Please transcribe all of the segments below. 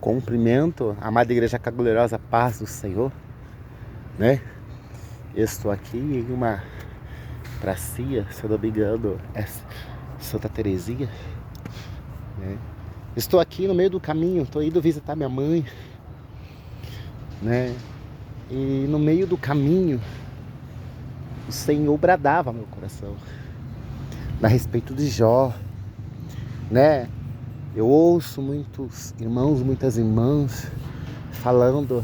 Cumprimento a amada igreja com a gloriosa paz do Senhor, né? Eu estou aqui em uma pracinha, se eu não me engano, é Santa Terezinha, né? Estou aqui no meio do caminho, estou indo visitar minha mãe, né? E no meio do caminho, o Senhor bradava meu coração a respeito de Jó, né? Eu ouço muitos irmãos, muitas irmãs falando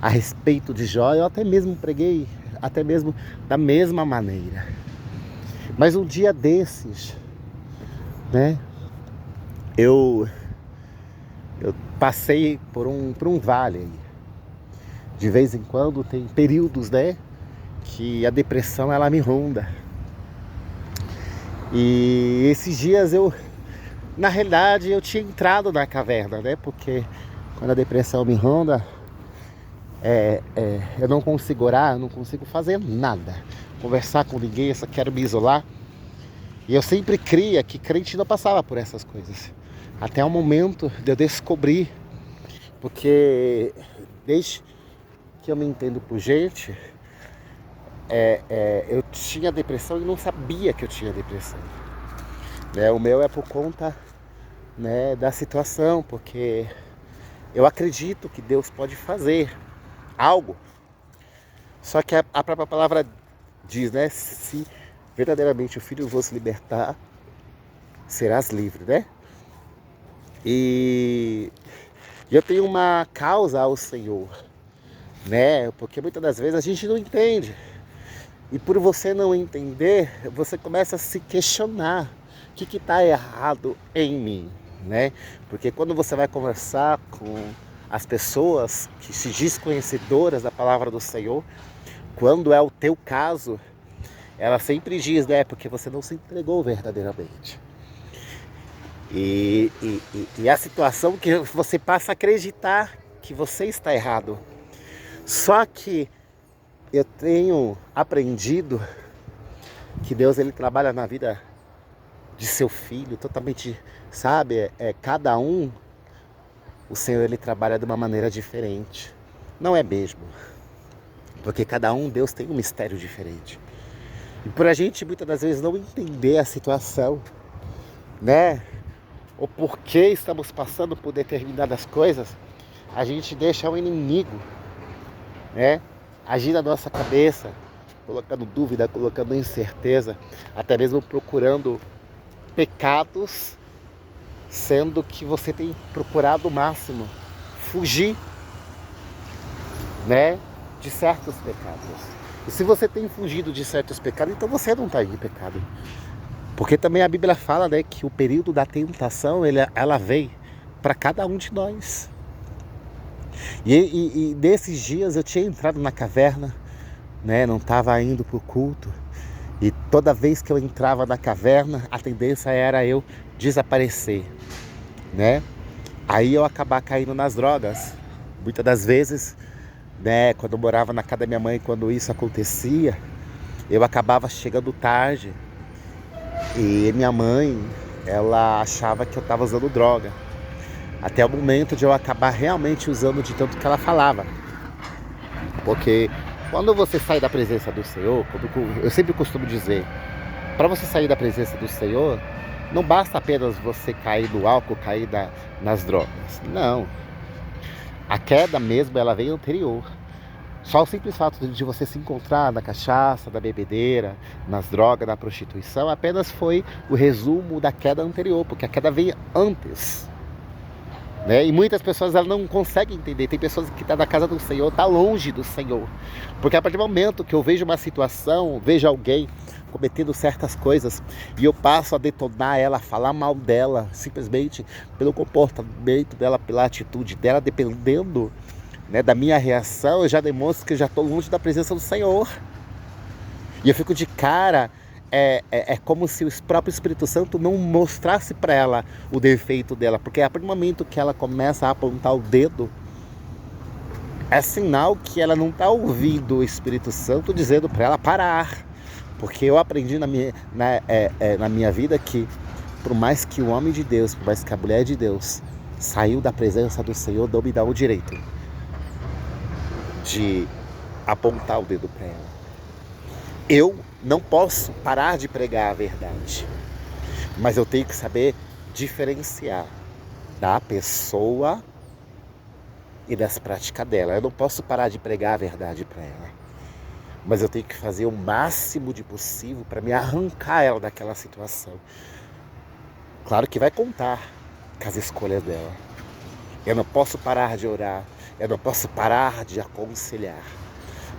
a respeito de Jó. Eu até mesmo preguei, até mesmo da mesma maneira. Mas um dia desses, né? Eu passei por um vale aí. De vez em quando tem períodos, né? Que a depressão ela me ronda. E esses dias na realidade, eu tinha entrado na caverna, né? Porque quando a depressão me ronda, eu não consigo orar, eu não consigo fazer nada. Conversar com ninguém, eu só quero me isolar. E eu sempre cria que crente não passava por essas coisas. Até o momento de eu descobrir. Porque desde que eu me entendo por gente, eu tinha depressão e não sabia que eu tinha depressão. O meu é por conta, né, da situação, porque eu acredito que Deus pode fazer algo. Só que a própria palavra diz, né? Se verdadeiramente o Filho vos libertar, serás livre, né? E eu tenho uma causa ao Senhor, né? Porque muitas das vezes a gente não entende. E por você não entender, você começa a se questionar. O que está errado em mim, né? Porque quando você vai conversar com as pessoas que se diz conhecedoras da palavra do Senhor, quando é o teu caso, ela sempre diz, né? Porque você não se entregou verdadeiramente. E a situação que você passa a acreditar que você está errado. Só que eu tenho aprendido que Deus ele trabalha na vida de seu filho totalmente, sabe? Cada um, o Senhor ele trabalha de uma maneira diferente. Não é mesmo? Porque cada um, Deus tem um mistério diferente. E por a gente muitas das vezes não entender a situação, né? O porquê estamos passando por determinadas coisas, a gente deixa o inimigo, né? Agir na nossa cabeça, colocando dúvida, colocando incerteza, até mesmo procurando pecados, sendo que você tem procurado o máximo fugir, né, de certos pecados. E se você tem fugido de certos pecados, então você não está em pecado. Porque também a Bíblia fala, né, que o período da tentação ela vem para cada um de nós. E nesses dias eu tinha entrado na caverna, né, não estava indo para o culto. E toda vez que eu entrava na caverna, a tendência era eu desaparecer, né? Aí eu acabar caindo nas drogas. Muitas das vezes, né, quando eu morava na casa da minha mãe, quando isso acontecia, eu acabava chegando tarde. E minha mãe, ela achava que eu estava usando droga. Até o momento de eu acabar realmente usando de tanto que ela falava. Porque quando você sai da presença do Senhor, eu sempre costumo dizer, para você sair da presença do Senhor, não basta apenas você cair do álcool, cair nas drogas. Não. A queda mesmo, ela vem anterior. Só o simples fato de você se encontrar na cachaça, na bebedeira, nas drogas, na prostituição, apenas foi o resumo da queda anterior, porque a queda veio antes. Né? E muitas pessoas elas não conseguem entender. Tem pessoas que estão na casa do Senhor, estão longe do Senhor. Porque a partir do momento que eu vejo uma situação, vejo alguém cometendo certas coisas e eu passo a detonar ela, a falar mal dela, simplesmente pelo comportamento dela, pela atitude dela, dependendo, né, da minha reação, eu já demonstro que eu já estou longe da presença do Senhor. E eu fico de cara. É como se o próprio Espírito Santo não mostrasse para ela o defeito dela. Porque a partir do momento que ela começa a apontar o dedo, é sinal que ela não está ouvindo o Espírito Santo dizendo para ela parar. Porque eu aprendi na minha vida que por mais que o homem de Deus, por mais que a mulher de Deus saiu da presença do Senhor, não me dá o direito de apontar o dedo para ela. Eu não posso parar de pregar a verdade, mas eu tenho que saber diferenciar da pessoa e das práticas dela. Eu não posso parar de pregar a verdade para ela, mas eu tenho que fazer o máximo de possível para me arrancar ela daquela situação. Claro que vai contar com as escolhas dela. Eu não posso parar de orar, eu não posso parar de aconselhar.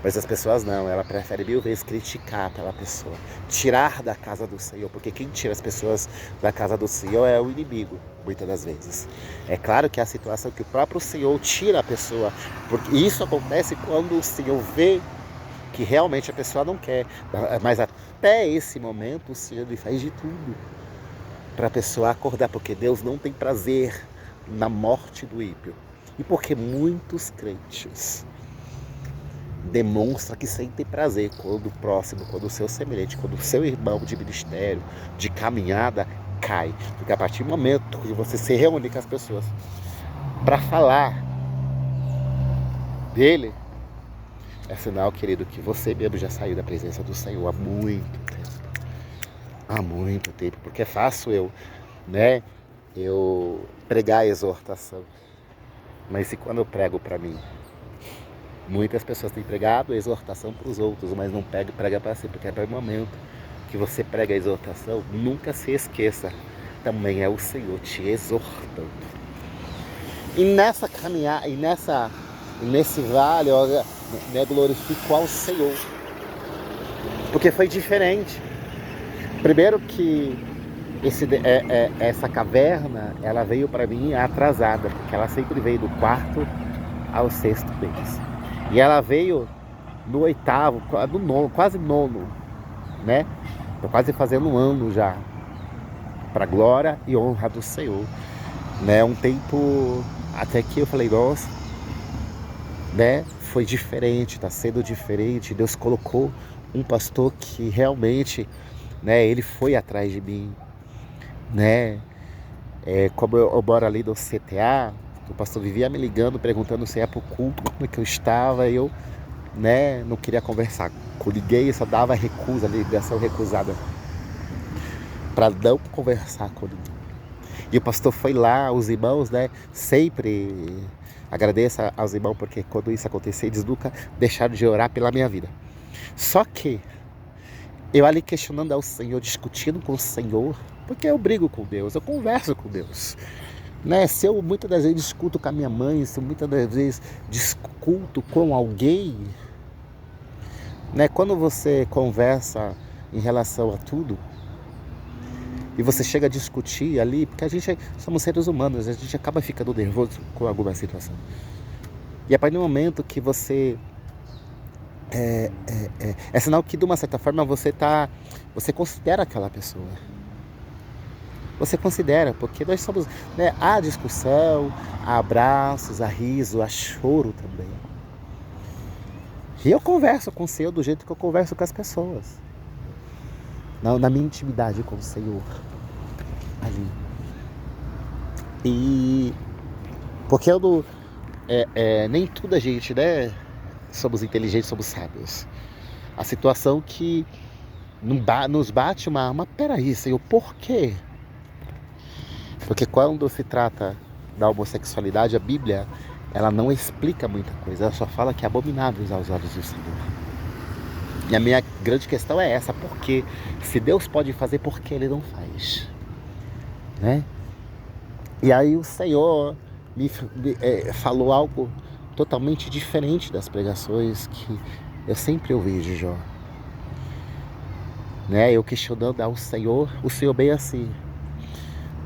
Mas as pessoas não, ela prefere 1000 vezes criticar aquela pessoa, tirar da casa do Senhor, porque quem tira as pessoas da casa do Senhor é o inimigo, muitas das vezes. É claro que é a situação que o próprio Senhor tira a pessoa, porque isso acontece quando o Senhor vê que realmente a pessoa não quer, mas até esse momento o Senhor ele faz de tudo para a pessoa acordar, porque Deus não tem prazer na morte do ímpio. E porque muitos crentes demonstra que sentem prazer quando o próximo, quando o seu semelhante, quando o seu irmão de ministério, de caminhada, cai. Porque a partir do momento que você se reúne com as pessoas para falar dele, é sinal, querido, que você mesmo já saiu da presença do Senhor há muito tempo. Há muito tempo. Porque é fácil eu pregar a exortação. Mas se quando eu prego para mim, muitas pessoas têm pregado a exortação para os outros, mas não prega para si, porque é para o momento que você prega a exortação, nunca se esqueça, também é o Senhor te exortando. E nessa caminhada, nesse vale, glorifico ao Senhor, porque foi diferente. Primeiro que essa caverna, ela veio para mim atrasada, porque ela sempre veio do 4º ao 6º mês. E ela veio no 8º, no 9º, quase 9º, né? Tô quase fazendo um ano já, para glória e honra do Senhor, né? Um tempo até que eu falei, nossa, né? Foi diferente, tá sendo diferente. Deus colocou um pastor que realmente, né? Ele foi atrás de mim, né? Como eu moro ali no CTA, o pastor vivia me ligando, perguntando se ia pro culto, como é que eu estava, e eu, né, não queria conversar com ninguém, só dava recusa, ligação recusada, para não conversar com ninguém. E o pastor foi lá, os irmãos, né, sempre agradeço aos irmãos, porque quando isso acontecer, eles nunca deixaram de orar pela minha vida. Só que eu ali questionando ao Senhor, discutindo com o Senhor, porque eu brigo com Deus, eu converso com Deus. Né? Se eu muitas das vezes discuto com a minha mãe, se eu muitas das vezes discuto com alguém, né? Quando você conversa em relação a tudo, e você chega a discutir ali, porque somos seres humanos, a gente acaba ficando nervoso com alguma situação. E a partir do momento que você é sinal que de uma certa forma você considera aquela pessoa. Você considera, porque nós somos, né, há discussão, há abraços, há riso, há choro também. E eu converso com o Senhor do jeito que eu converso com as pessoas. Na minha intimidade com o Senhor. Ali. E porque nem tudo a gente, né, somos inteligentes, somos sábios. A situação que nos bate peraí, Senhor, por quê? Porque quando se trata da homossexualidade, a Bíblia, ela não explica muita coisa, ela só fala que é abominável aos olhos do Senhor. E a minha grande questão é essa, porque se Deus pode fazer, por que Ele não faz? Né? E aí o Senhor me falou algo totalmente diferente das pregações que eu sempre ouvi de Jó. Né? Eu questionando ao Senhor, o Senhor bem assim,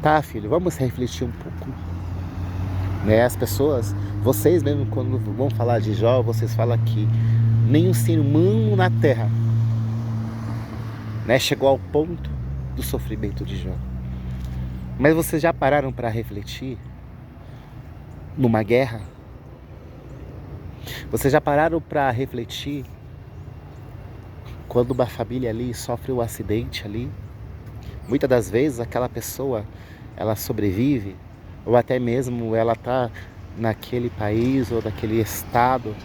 tá, filho, vamos refletir um pouco. Né? As pessoas, vocês mesmo quando vão falar de Jó, vocês falam que nenhum ser humano na terra, né, chegou ao ponto do sofrimento de Jó. Mas vocês já pararam para refletir numa guerra? Vocês já pararam para refletir quando uma família ali sofre um acidente ali? Muitas das vezes aquela pessoa, ela sobrevive ou até mesmo ela está naquele país ou naquele estado,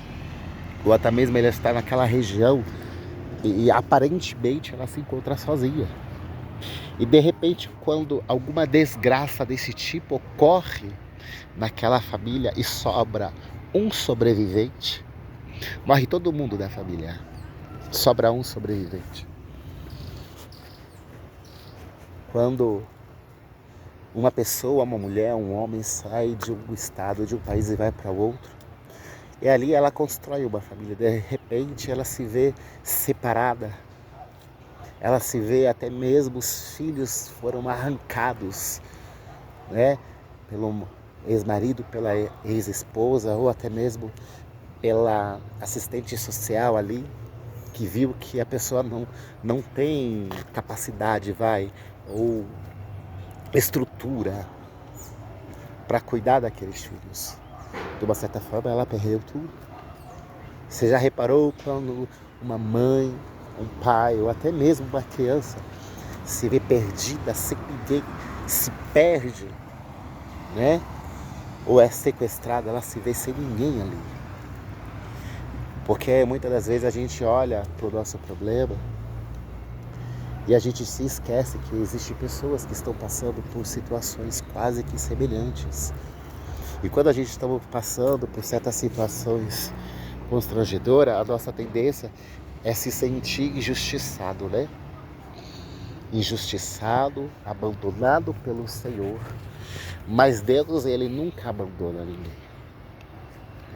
ou até mesmo ela está naquela região e aparentemente ela se encontra sozinha. E de repente, quando alguma desgraça desse tipo ocorre naquela família e sobra um sobrevivente, morre todo mundo da família, sobra um sobrevivente. Quando uma pessoa, uma mulher, um homem sai de um estado, de um país e vai para outro, e ali ela constrói uma família. De repente ela se vê separada, ela se vê até mesmo os filhos foram arrancados, né, pelo ex-marido, pela ex-esposa ou até mesmo pela assistente social ali, que viu que a pessoa não tem capacidade, ou estrutura para cuidar daqueles filhos. De uma certa forma, ela perdeu tudo. Você já reparou quando uma mãe, um pai ou até mesmo uma criança se vê perdida, sem ninguém, se perde, né? Ou é sequestrada, ela se vê sem ninguém ali. Porque muitas das vezes a gente olha para o nosso problema e a gente se esquece que existem pessoas que estão passando por situações quase que semelhantes. E quando a gente está passando por certas situações constrangedoras, a nossa tendência é se sentir injustiçado, né? Injustiçado, abandonado pelo Senhor. Mas Deus, Ele nunca abandona ninguém.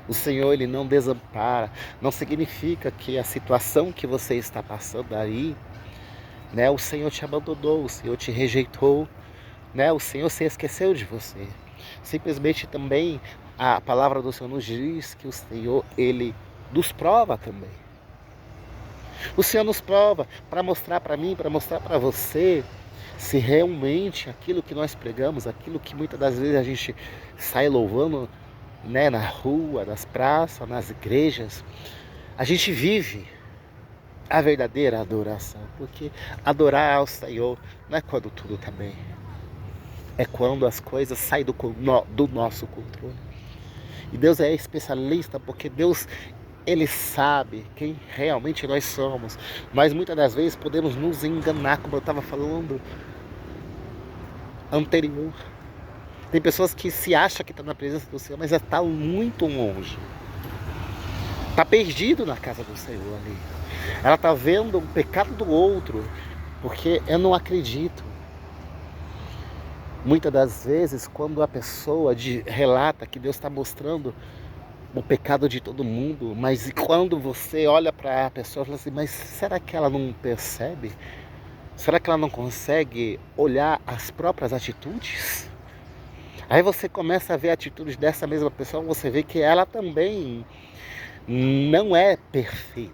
O Senhor, Ele não desampara. Não significa que a situação que você está passando aí, né, o Senhor te abandonou, o Senhor te rejeitou, né, o Senhor se esqueceu de você. Simplesmente também a palavra do Senhor nos diz que o Senhor, Ele nos prova também. O Senhor nos prova para mostrar para mim, para mostrar para você, se realmente aquilo que nós pregamos, aquilo que muitas das vezes a gente sai louvando, né, na rua, nas praças, nas igrejas, a gente vive a verdadeira adoração. Porque adorar ao Senhor não é quando tudo está bem. É quando as coisas saem do nosso controle. E Deus é especialista porque Deus, Ele sabe quem realmente nós somos. Mas muitas das vezes podemos nos enganar, como eu estava falando anterior. Tem pessoas que se acham que estão na presença do Senhor, mas está muito longe. Está perdido na casa do Senhor ali. Ela está vendo o pecado do outro, porque eu não acredito. Muitas das vezes, quando a pessoa relata que Deus está mostrando o pecado de todo mundo, mas quando você olha para a pessoa e fala assim, mas será que ela não percebe? Será que ela não consegue olhar as próprias atitudes? Aí você começa a ver atitudes dessa mesma pessoa, você vê que ela também não é perfeita.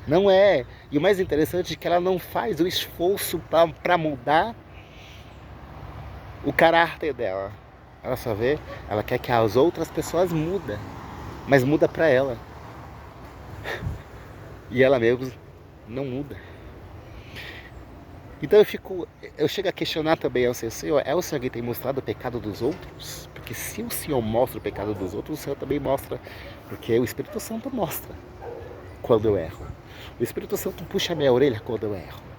Não é. E o mais interessante é que ela não faz o esforço para mudar o caráter dela. Ela só vê, ela quer que as outras pessoas mudem, mas muda para ela. E ela mesmo não muda. Então eu chego a questionar também ao Senhor, é o Senhor que tem mostrado o pecado dos outros? Porque se o Senhor mostra o pecado dos outros, o Senhor também mostra, porque o Espírito Santo mostra quando eu erro. O Espírito Santo puxa a minha orelha quando eu erro.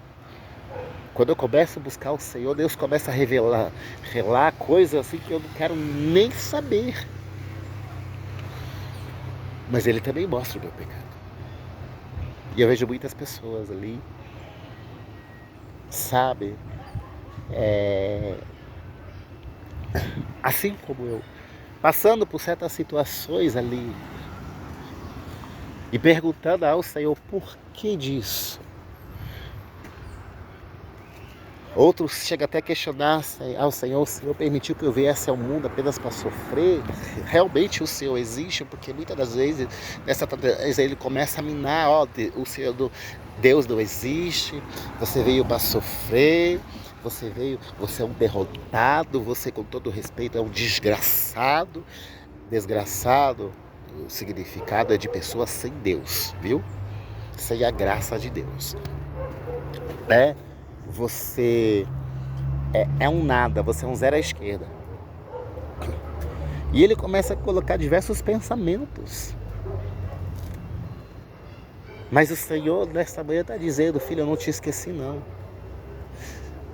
Quando eu começo a buscar o Senhor, Deus começa a revelar coisas assim que eu não quero nem saber. Mas Ele também mostra o meu pecado. E eu vejo muitas pessoas ali, sabe, assim como eu, passando por certas situações ali e perguntando ao Senhor por que disso. Outros chegam até a questionar ao Senhor, o Senhor permitiu que eu viesse ao mundo apenas para sofrer? Realmente o Senhor existe? Porque muitas das vezes, Ele começa a minar, o Senhor, Deus não existe, você veio para sofrer, você é um derrotado, você, com todo respeito, é um desgraçado. Desgraçado, o significado é de pessoa sem Deus, viu? Sem a graça de Deus, né? Você é um nada, você é um zero à esquerda. E ele começa a colocar diversos pensamentos. Mas o Senhor, nesta manhã, está dizendo: filho, eu não te esqueci, não.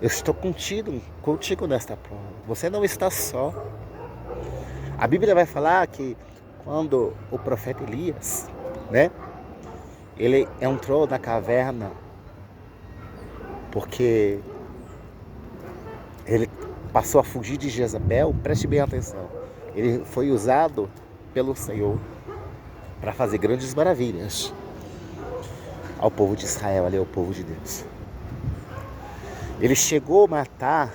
Eu estou contigo nesta prova. Você não está só. A Bíblia vai falar que quando o profeta Elias, né, ele entrou na caverna porque ele passou a fugir de Jezabel, preste bem atenção. Ele foi usado pelo Senhor para fazer grandes maravilhas ao povo de Israel, ali ao povo de Deus. Ele chegou a matar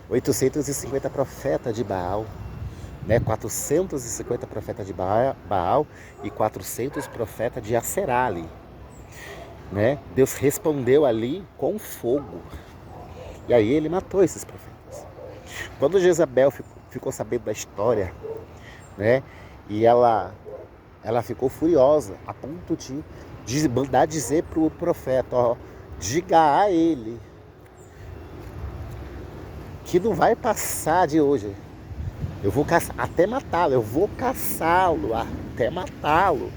850 profetas de Baal, né? 450 profetas de Baal e 400 profetas de Aserá ali, né? Deus respondeu ali com fogo. E aí ele matou esses profetas. Quando Jezabel ficou sabendo da história, né? E ela ficou furiosa, a ponto de mandar dizer para o profeta: ó, diga a ele que não vai passar de hoje. Eu vou caçar, até matá-lo, eu vou caçá-lo, até matá-lo.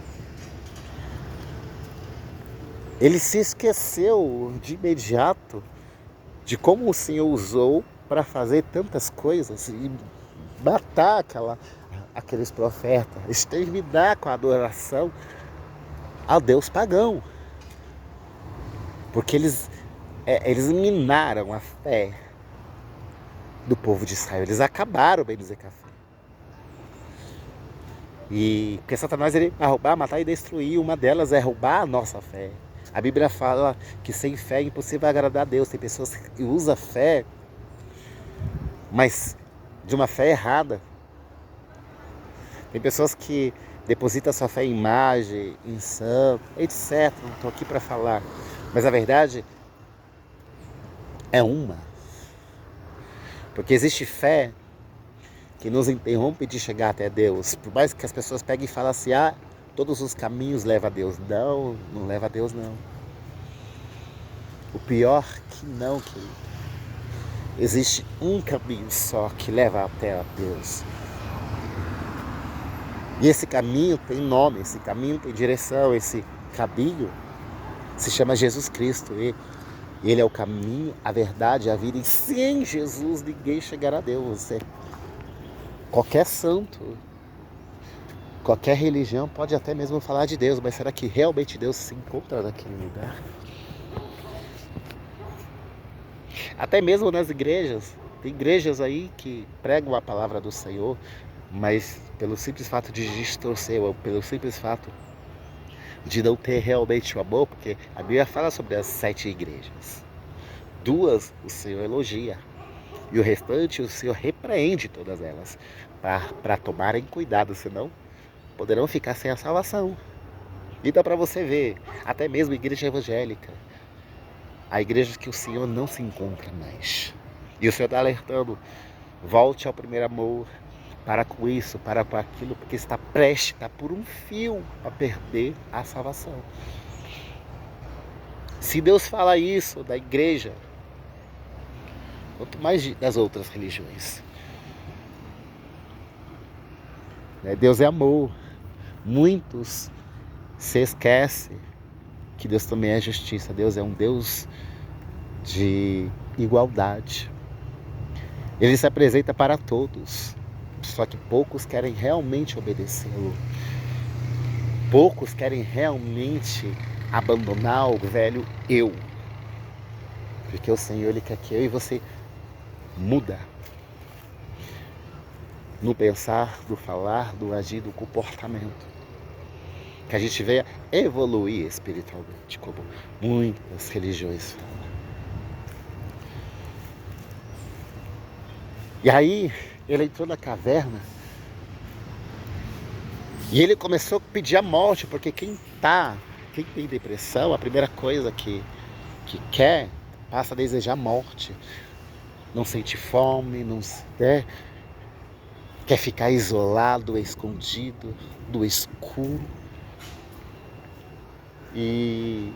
Ele se esqueceu de imediato de como o Senhor usou para fazer tantas coisas e matar aqueles profetas, exterminar com a adoração ao Deus pagão. Porque eles minaram a fé do povo de Israel. Eles acabaram, bem dizer, com a fé. E porque Satanás ele vai roubar, matar e destruir. Uma delas é roubar a nossa fé. A Bíblia fala que sem fé é impossível agradar a Deus. Tem pessoas que usam fé, mas de uma fé errada. Tem pessoas que depositam sua fé em imagem, em santo, etc. Não estou aqui para falar. Mas a verdade é uma. Porque existe fé que nos interrompe de chegar até Deus. Por mais que as pessoas peguem e falem assim: todos os caminhos levam a Deus. Não, não leva a Deus, não. O pior que não, querido. Existe um caminho só que leva até a Deus. E esse caminho tem nome, esse caminho tem direção, esse caminho se chama Jesus Cristo. Ele é o caminho, a verdade e a vida. E sem Jesus ninguém chegará a Deus. Qualquer santo, qualquer religião pode até mesmo falar de Deus, mas será que realmente Deus se encontra naquele lugar? Até mesmo nas igrejas, tem igrejas aí que pregam a palavra do Senhor, mas pelo simples fato de distorcer, ou pelo simples fato de não ter realmente o amor, porque a Bíblia fala sobre as 7 igrejas. 2 o Senhor elogia, e o restante o Senhor repreende todas elas, para tomarem cuidado, senão poderão ficar sem a salvação. Então, para você ver, até mesmo igreja evangélica, há igrejas que o Senhor não se encontra mais. E o Senhor está alertando: volte ao primeiro amor, para com isso, para com aquilo, porque está prestes, está por um fio a perder a salvação. Se Deus fala isso da igreja, quanto mais das outras religiões. Deus é amor. Muitos se esquecem que Deus também é justiça. Deus é um Deus de igualdade. Ele se apresenta para todos, só que poucos querem realmente obedecê-lo. Poucos querem realmente abandonar o velho eu. Porque o Senhor, Ele quer que eu e você muda no pensar, no falar, no agir, no comportamento. Que a gente venha evoluir espiritualmente, como muitas religiões falam. E aí, ele entrou na caverna e ele começou a pedir a morte, porque quem tem depressão, a primeira coisa que quer, passa a desejar a morte. Não sente fome, não quer ficar isolado, escondido, no escuro. E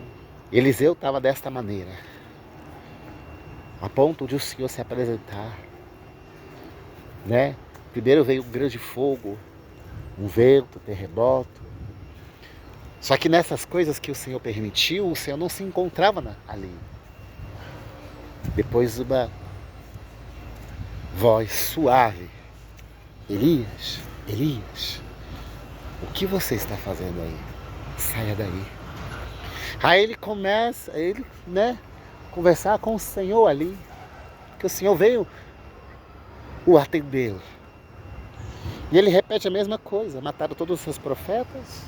Eliseu estava desta maneira, a ponto de o Senhor se apresentar, Primeiro veio um grande fogo, um vento, terremoto. Só que nessas coisas que o Senhor permitiu, o Senhor não se encontrava ali. Depois uma voz suave: Elias, Elias, o que você está fazendo aí? Saia daí. Aí ele começa, conversar com o Senhor ali, que o Senhor veio o atendê-lo. E ele repete a mesma coisa: mataram todos os seus profetas,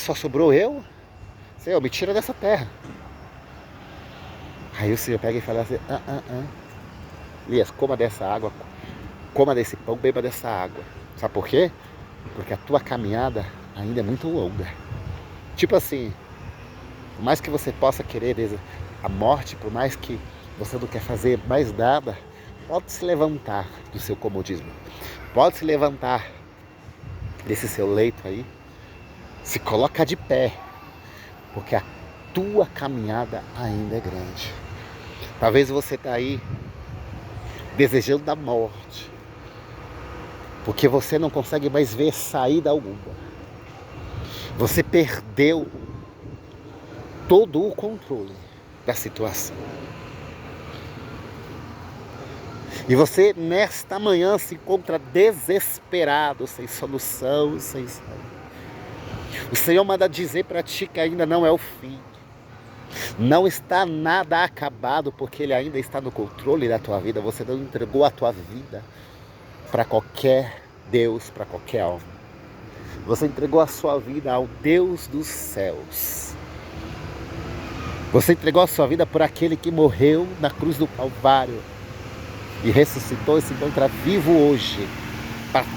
só sobrou eu. Senhor, me tira dessa terra. Aí o Senhor pega e fala assim: Elias, coma dessa água, coma desse pão, beba dessa água. Sabe por quê? Porque a tua caminhada ainda é muito longa. Tipo assim, por mais que você possa querer a morte, por mais que você não quer fazer mais nada, pode se levantar do seu comodismo. Pode se levantar desse seu leito aí, se coloca de pé, porque a tua caminhada ainda é grande. Talvez você está aí desejando a morte, porque você não consegue mais ver saída alguma. Você perdeu todo o controle da situação. E você, nesta manhã, se encontra desesperado, sem solução, sem saída. O Senhor manda dizer para ti que ainda não é o fim. Não está nada acabado, porque Ele ainda está no controle da tua vida. Você não entregou a tua vida para qualquer Deus, para qualquer alma. Você entregou a sua vida ao Deus dos céus. Você entregou a sua vida por aquele que morreu na cruz do Calvário e ressuscitou e se encontra vivo hoje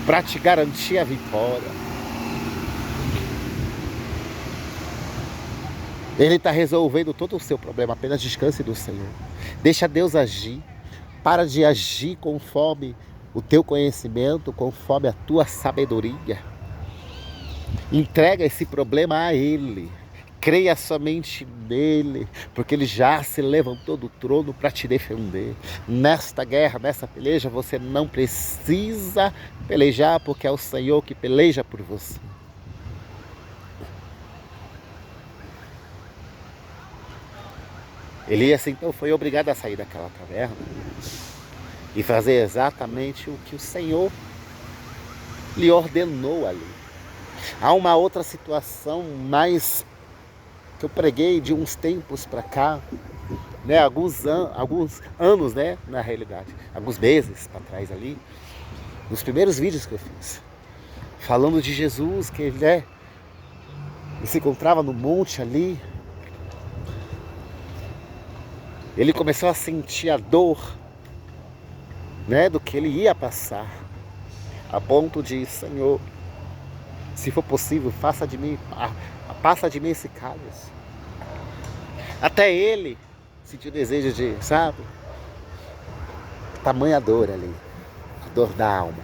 para te garantir a vitória. Ele está resolvendo todo o seu problema, apenas descanse do Senhor. Deixa Deus agir. Para de agir conforme o teu conhecimento, conforme a tua sabedoria. Entrega esse problema a Ele. Creia somente nele, porque Ele já se levantou do trono para te defender. Nesta guerra, nessa peleja, você não precisa pelejar, porque é o Senhor que peleja por você. Elias então foi obrigado a sair daquela caverna e fazer exatamente o que o Senhor lhe ordenou ali. Há uma outra situação mais que eu preguei de uns tempos para cá, alguns anos, na realidade, alguns meses para trás ali, nos primeiros vídeos que eu fiz, falando de Jesus, que ele se encontrava no monte ali. Ele começou a sentir a dor, do que ele ia passar, a ponto de: Senhor, se for possível, passa de mim esse cálice. Até ele sentiu o desejo de, tamanha dor ali, a dor da alma.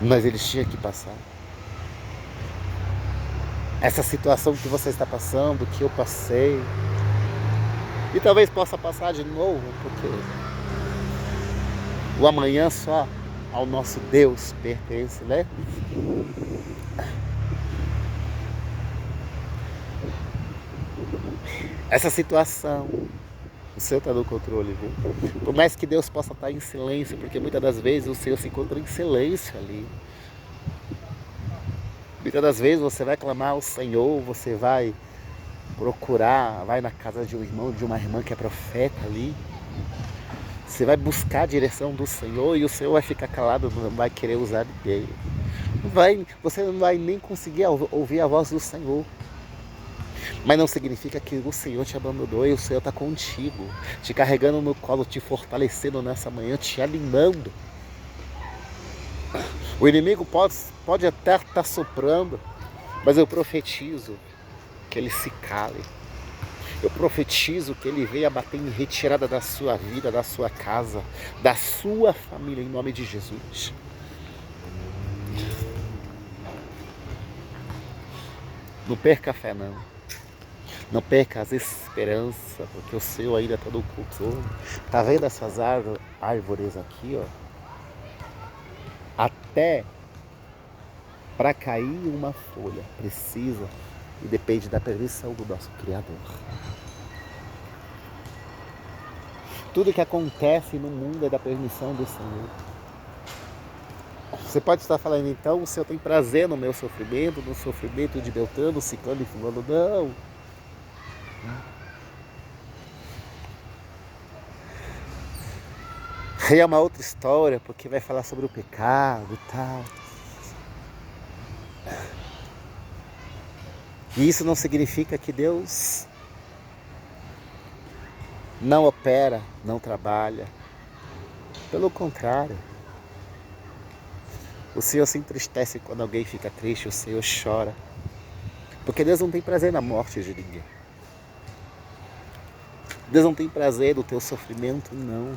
Mas ele tinha que passar. Essa situação que você está passando, que eu passei, e talvez possa passar de novo, porque o amanhã só ao nosso Deus pertence, Essa situação, o Senhor está no controle, viu? Por mais que Deus possa estar em silêncio, porque muitas das vezes o Senhor se encontra em silêncio ali. Muitas das vezes você vai clamar ao Senhor, você vai procurar, vai na casa de um irmão, de uma irmã que é profeta ali. Você vai buscar a direção do Senhor e o Senhor vai ficar calado, não vai querer usar ninguém. Você não vai nem conseguir ouvir a voz do Senhor. Mas não significa que o Senhor te abandonou e o Senhor está contigo, te carregando no colo, te fortalecendo nessa manhã, te animando. O inimigo pode até estar soprando, mas eu profetizo que ele se cale. Eu profetizo que ele venha bater em retirada da sua vida, da sua casa, da sua família, em nome de Jesus. Não perca a fé, não. Não perca as esperanças, porque o Senhor ainda está no controle. Está vendo essas árvores aqui, ó, até para cair uma folha precisa e depende da permissão do nosso Criador. Tudo que acontece no mundo é da permissão do Senhor. Você pode estar falando, então, o Senhor tem prazer no meu sofrimento, no sofrimento de Beltrano, Ciclano e Fulano. Não. Aí é uma outra história, porque vai falar sobre o pecado e tal. E isso não significa que Deus não opera, não trabalha. Pelo contrário. O Senhor se entristece quando alguém fica triste, o Senhor chora. Porque Deus não tem prazer na morte de ninguém. Deus não tem prazer no teu sofrimento, não.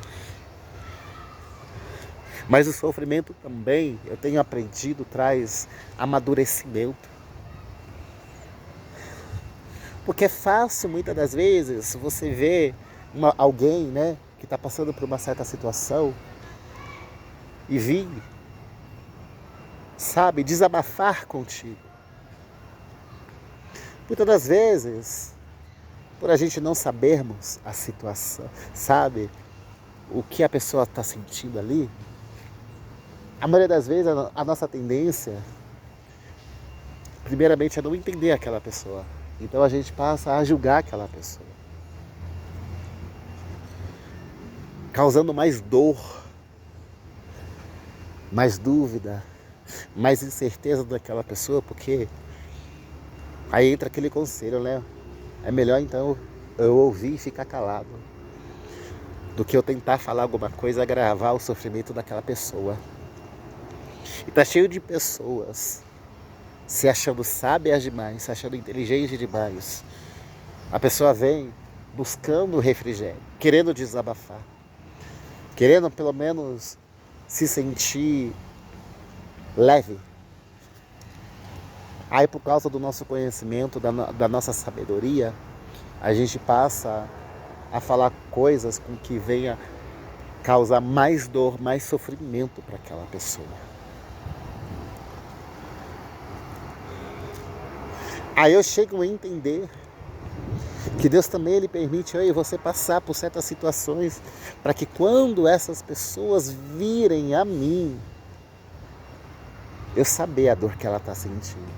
Mas o sofrimento também, eu tenho aprendido, traz amadurecimento. Porque é fácil, muitas das vezes, você vê alguém, né, que está passando por uma certa situação e vir, sabe, desabafar contigo. Muitas das vezes, por a gente não sabermos a situação, sabe, o que a pessoa está sentindo ali, a maioria das vezes a nossa tendência, primeiramente, é não entender aquela pessoa. Então a gente passa a julgar aquela pessoa, causando mais dor, mais dúvida, mais incerteza daquela pessoa, porque aí entra aquele conselho, né? É melhor então eu ouvir e ficar calado, do que eu tentar falar alguma coisa e agravar o sofrimento daquela pessoa. E tá cheio de pessoas se achando sábias demais, se achando inteligente demais. A pessoa vem buscando refrigério, querendo desabafar, querendo pelo menos se sentir leve. Aí, por causa do nosso conhecimento, da nossa sabedoria, a gente passa a falar coisas com que venha causar mais dor, mais sofrimento para aquela pessoa. Aí eu chego a entender que Deus também ele permite eu e você passar por certas situações para que quando essas pessoas virem a mim, eu saber a dor que ela está sentindo.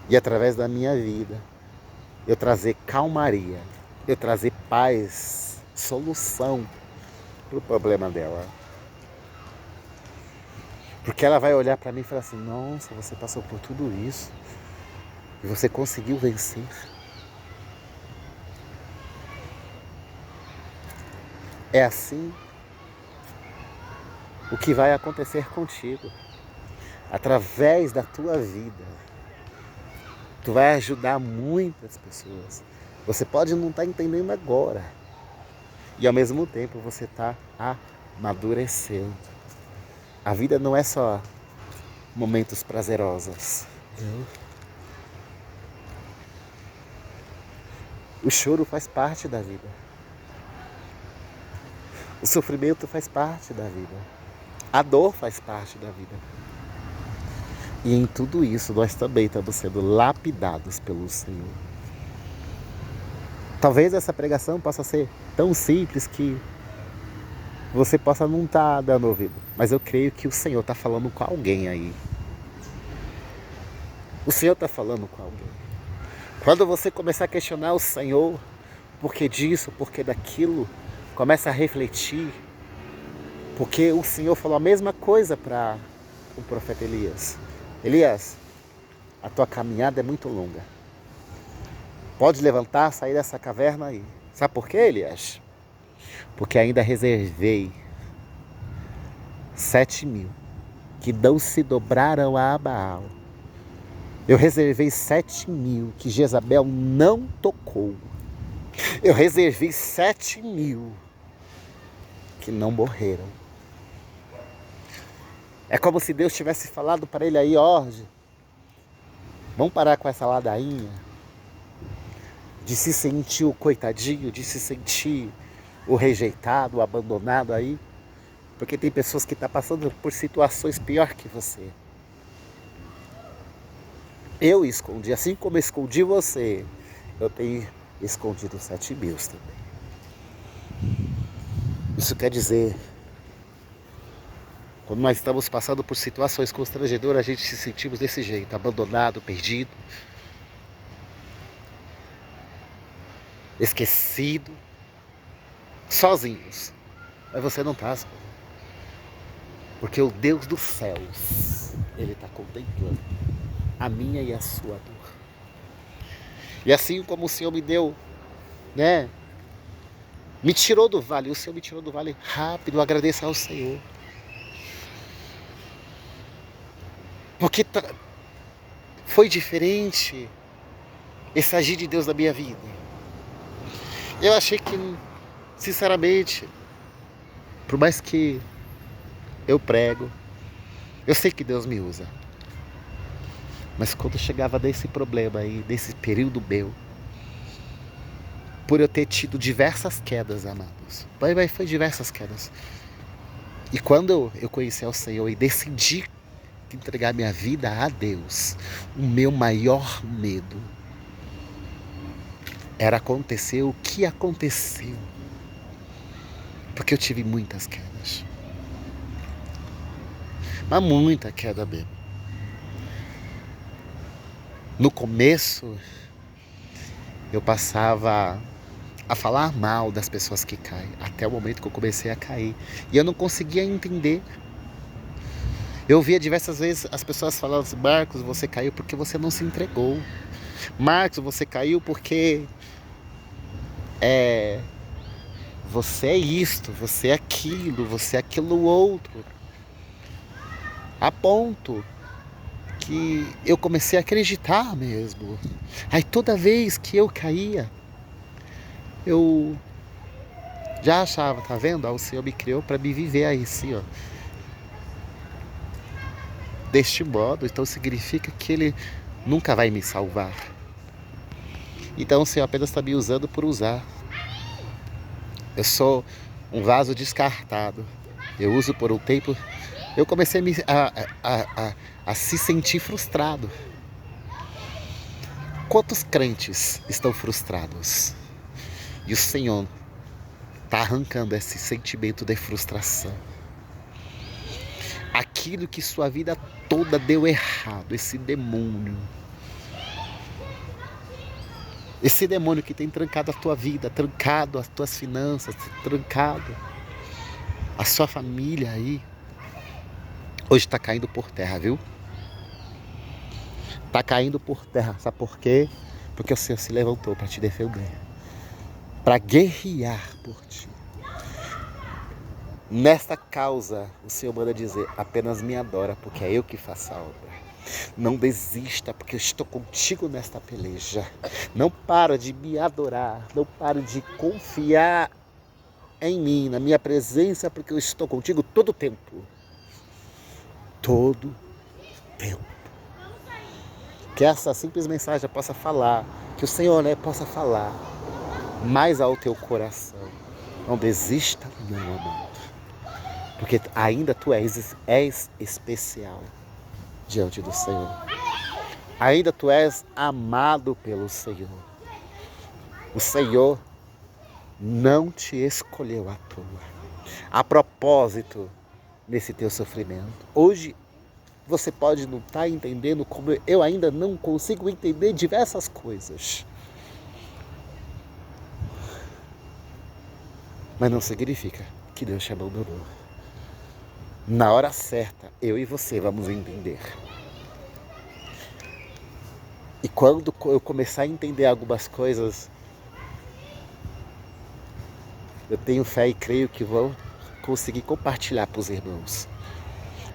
E através da minha vida, eu trazer calmaria, eu trazer paz, solução para o problema dela. Porque ela vai olhar para mim e falar assim, nossa, você passou por tudo isso e você conseguiu vencer. É assim o que vai acontecer contigo. Através da tua vida, tu vai ajudar muitas pessoas. Você pode não estar entendendo agora. E ao mesmo tempo você está amadurecendo. A vida não é só momentos prazerosos. O choro faz parte da vida. O sofrimento faz parte da vida. A dor faz parte da vida. E em tudo isso nós também estamos sendo lapidados pelo Senhor. Talvez essa pregação possa ser tão simples que você possa não estar dando ouvido. Mas eu creio que o Senhor está falando com alguém aí. O Senhor está falando com alguém. Quando você começar a questionar o Senhor, por que disso, por que daquilo, começa a refletir. Porque o Senhor falou a mesma coisa para o profeta Elias. Elias, a tua caminhada é muito longa. Pode levantar, sair dessa caverna aí. Sabe por quê, Elias? Porque ainda reservei 7.000 que não se dobraram a Baal. Eu reservei 7.000 que Jezabel não tocou. Eu reservei 7.000 que não morreram. É como se Deus tivesse falado para ele aí, ó, vamos parar com essa ladainha. de se sentir o coitadinho, de se sentir o rejeitado, o abandonado aí. Porque tem pessoas que estão passando por situações pior que você. Eu escondi, assim como eu escondi você, eu tenho escondido 7 mil também. Isso quer dizer, quando nós estamos passando por situações constrangedoras, a gente se sentimos desse jeito, abandonado, perdido, esquecido, sozinhos. Mas você não está, porque o Deus dos céus, Ele está contemplando a minha e a sua dor. E assim como o Senhor me deu, né? Me tirou do vale, o Senhor me tirou do vale rápido, agradeça ao Senhor. Porque foi diferente esse agir de Deus na minha vida. Eu achei que, sinceramente, por mais que eu prego, eu sei que Deus me usa. Mas quando chegava desse problema aí, desse período meu, por eu ter tido diversas quedas, amados, foi diversas quedas. E quando eu conheci ao Senhor e decidi entregar minha vida a Deus, o meu maior medo era acontecer o que aconteceu. Porque eu tive muitas quedas. Mas muita queda mesmo. No começo, eu passava a falar mal das pessoas que caem, até o momento que eu comecei a cair. E eu não conseguia entender. Eu via diversas vezes as pessoas falando assim, Marcos, você caiu porque você não se entregou. Marcos, você caiu porque você é isto, você é aquilo, você é aquilo outro. A ponto que eu comecei a acreditar mesmo. Aí toda vez que eu caía, eu já achava, tá vendo? O Senhor me criou para me viver aí, assim, ó. Deste modo, então significa que Ele nunca vai me salvar. Então o Senhor apenas está me usando por usar. Eu sou um vaso descartado. Eu uso por um tempo. Eu comecei a se sentir frustrado. Quantos crentes estão frustrados? E o Senhor está arrancando esse sentimento de frustração. Aquilo que sua vida toda deu errado, esse demônio. Esse demônio que tem trancado a tua vida, trancado as tuas finanças, trancado a sua família aí. Hoje está caindo por terra, viu? Está caindo por terra. Sabe por quê? Porque o Senhor se levantou para te defender. Para guerrear por ti. Nesta causa, o Senhor manda dizer, apenas me adora, porque é eu que faço a obra. Não desista, porque eu estou contigo nesta peleja. Não para de me adorar, não para de confiar em mim, na minha presença, porque eu estou contigo todo o tempo. Todo tempo. Que essa simples mensagem possa falar, que o Senhor, possa falar mais ao teu coração. Não desista, não, amado. Porque ainda tu és especial diante do Senhor. Ainda tu és amado pelo Senhor. O Senhor não te escolheu à toa. A propósito nesse teu sofrimento. Hoje você pode não estar entendendo como eu ainda não consigo entender diversas coisas. Mas não significa que Deus te abandonou. Na hora certa, eu e você vamos entender. E quando eu começar a entender algumas coisas, eu tenho fé e creio que vou conseguir compartilhar para os irmãos.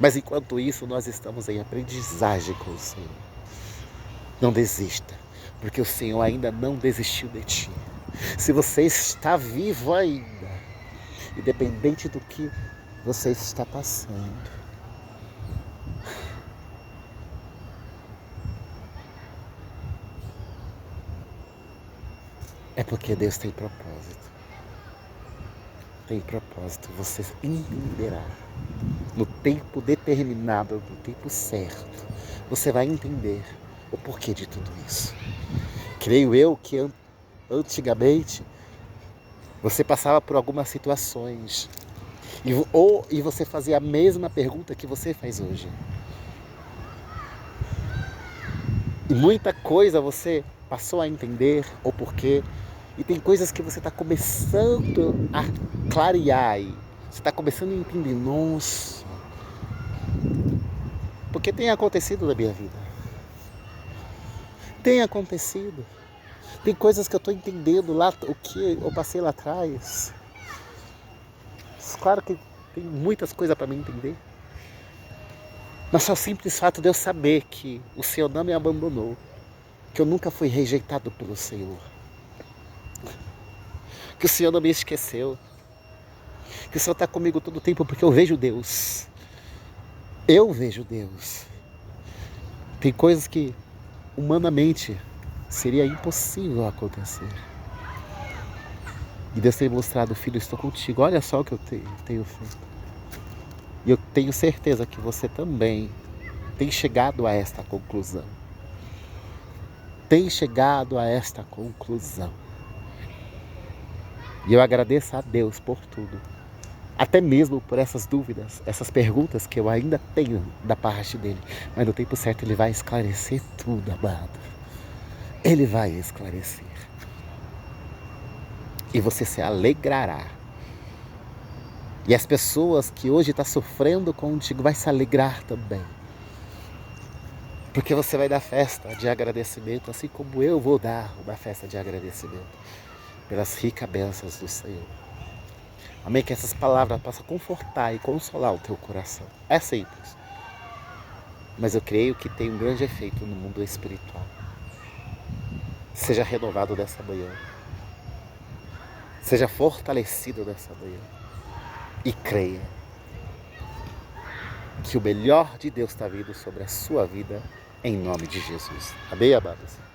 Mas enquanto isso, nós estamos em aprendizagem com o Senhor. Não desista, porque o Senhor ainda não desistiu de ti. Se você está vivo ainda, independente do que você está passando, é porque Deus tem propósito. Tem propósito, você entenderá. No tempo determinado, no tempo certo, você vai entender o porquê de tudo isso. Creio eu que antigamente você passava por algumas situações e você fazia a mesma pergunta que você faz hoje. E muita coisa você passou a entender o porquê. E tem coisas que você está começando a clarear aí. Você está começando a entender, nossa, porque tem acontecido na minha vida. Tem acontecido. Tem coisas que eu estou entendendo lá, o que eu passei lá atrás. Claro que tem muitas coisas para mim entender. Mas só o simples fato de eu saber que o Senhor não me abandonou. Que eu nunca fui rejeitado pelo Senhor. Que o Senhor não me esqueceu. Que o Senhor está comigo todo o tempo porque eu vejo Deus. Eu vejo Deus. Tem coisas que humanamente seria impossível acontecer. E Deus tem mostrado, filho, estou contigo. Olha só o que eu tenho feito. E eu tenho certeza que você também tem chegado a esta conclusão. Tem chegado a esta conclusão. E eu agradeço a Deus por tudo. Até mesmo por essas dúvidas, essas perguntas que eu ainda tenho da parte dele. Mas no tempo certo ele vai esclarecer tudo, amado. Ele vai esclarecer. E você se alegrará. E as pessoas que hoje estão sofrendo contigo vai se alegrar também. Porque você vai dar festa de agradecimento, assim como eu vou dar uma festa de agradecimento pelas ricas bênçãos do Senhor. Amém? Que essas palavras possam confortar e consolar o teu coração. É simples. Mas eu creio que tem um grande efeito no mundo espiritual. Seja renovado dessa manhã. Seja fortalecido dessa manhã. E creia que o melhor de Deus está vindo sobre a sua vida, em nome de Jesus. Amém, amados?